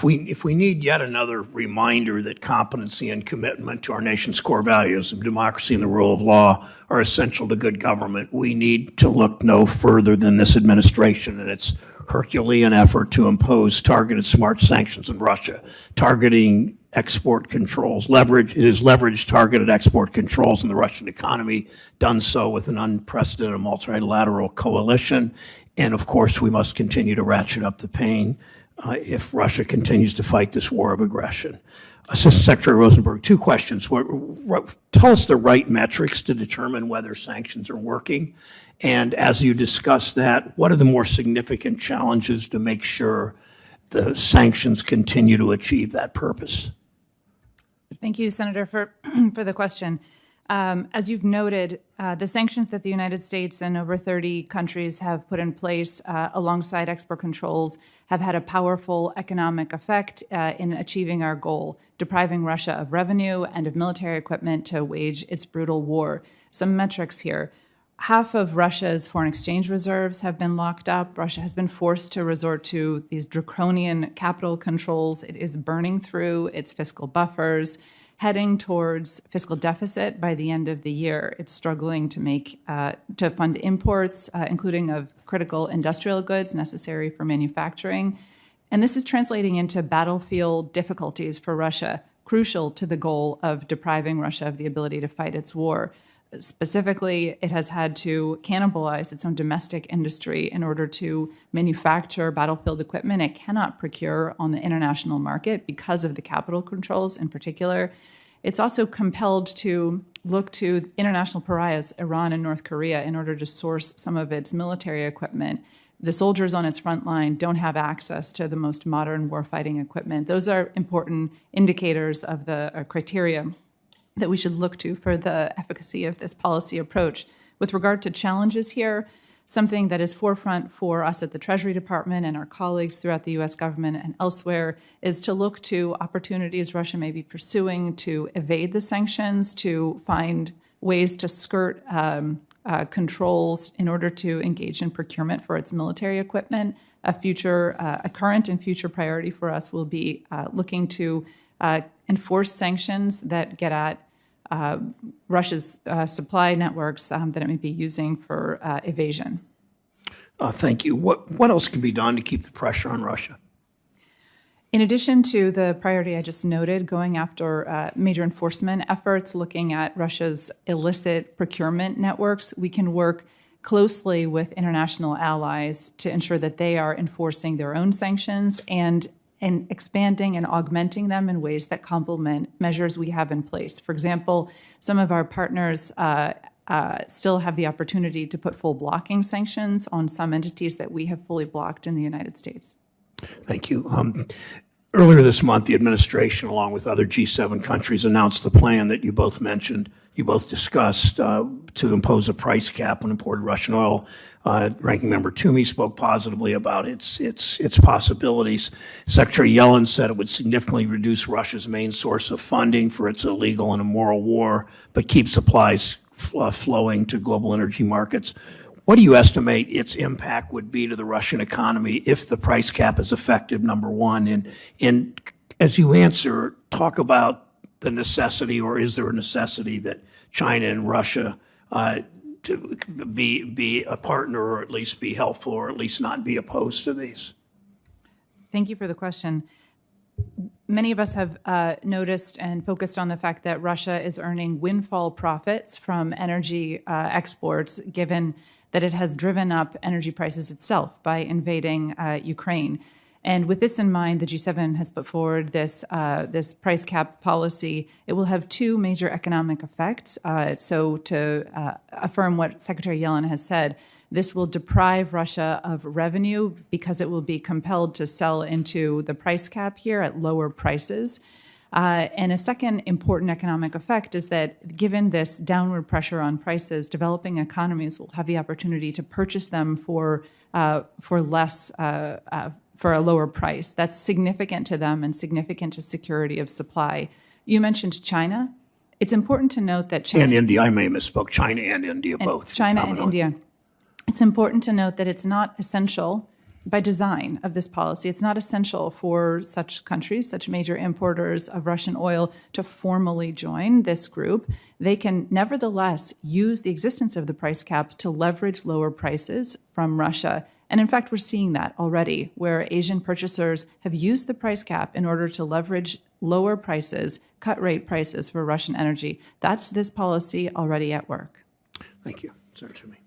if we need yet another reminder that competency and commitment to our nation's core values of democracy and the rule of law are essential to good government, we need to look no further than this administration and its Herculean effort to impose targeted smart sanctions on Russia, targeting export controls. It has leveraged targeted export controls in the Russian economy, done so with an unprecedented multilateral coalition. And of course, we must continue to ratchet up the pain if Russia continues to fight this war of aggression. Assistant Secretary Rosenberg, two questions. Tell us the right metrics to determine whether sanctions are working. And as you discuss that, what are the more significant challenges to make sure the sanctions continue to achieve that purpose? Thank you, Senator, for the question. As you've noted, the sanctions that the United States and over 30 countries have put in place alongside export controls have had a powerful economic effect in achieving our goal, depriving Russia of revenue and of military equipment to wage its brutal war. Some metrics here. Half of Russia's foreign exchange reserves have been locked up. Russia has been forced to resort to these draconian capital controls. It is burning through its fiscal buffers, heading towards fiscal deficit by the end of the year. It's struggling to fund imports, including of critical industrial goods necessary for manufacturing. And this is translating into battlefield difficulties for Russia, crucial to the goal of depriving Russia of the ability to fight its war. Specifically, it has had to cannibalize its own domestic industry in order to manufacture battlefield equipment it cannot procure on the international market because of the capital controls in particular. It's also compelled to look to international pariahs, Iran and North Korea, in order to source some of its military equipment. The soldiers on its front line don't have access to the most modern warfighting equipment. Those are important indicators of the criteria that we should look to for the efficacy of this policy approach. With regard to challenges here, something that is forefront for us at the Treasury Department and our colleagues throughout the U.S. government and elsewhere is to look to opportunities Russia may be pursuing to evade the sanctions, to find ways to skirt controls in order to engage in procurement for its military equipment. A current and future priority for us will be looking to enforce sanctions that get at Russia's supply networks that it may be using for evasion. Thank you. What else can be done to keep the pressure on Russia? In addition to the priority I just noted, going after major enforcement efforts, looking at Russia's illicit procurement networks, we can work closely with international allies to ensure that they are enforcing their own sanctions and expanding and augmenting them in ways that complement measures we have in place. For example, some of our partners still have the opportunity to put full blocking sanctions on some entities that we have fully blocked in the United States. Thank you. Earlier this month, the administration, along with other G7 countries, announced the plan that you both mentioned, you both discussed, to impose a price cap on imported Russian oil. Ranking Member Toomey spoke positively about its possibilities. Secretary Yellen said it would significantly reduce Russia's main source of funding for its illegal and immoral war, but keep supplies flowing to global energy markets. What do you estimate its impact would be to the Russian economy if the price cap is effective, number one? And as you answer, talk about the necessity, or is there a necessity that China and Russia to be a partner, or at least be helpful, or at least not be opposed to these? Thank you for the question. Many of us have noticed and focused on the fact that Russia is earning windfall profits from energy exports, given that it has driven up energy prices itself by invading Ukraine. And with this in mind, the G7 has put forward this price cap policy. It will have two major economic effects. So to affirm what Secretary Yellen has said, this will deprive Russia of revenue because it will be compelled to sell into the price cap here at lower prices. And a second important economic effect is that given this downward pressure on prices, developing economies will have the opportunity to purchase them for less, for a lower price. That's significant to them and significant to security of supply. You mentioned China. It's important to note that China— And India, I may have misspoke, China and India both. China and India. It's important to note that it's not essential by design of this policy. It's not essential for such countries, such major importers of Russian oil, to formally join this group. They can nevertheless use the existence of the price cap to leverage lower prices from Russia. And in fact, we're seeing that already, where Asian purchasers have used the price cap in order to leverage lower prices, cut rate prices for Russian energy. That's this policy already at work. Thank you, Senator Toomey.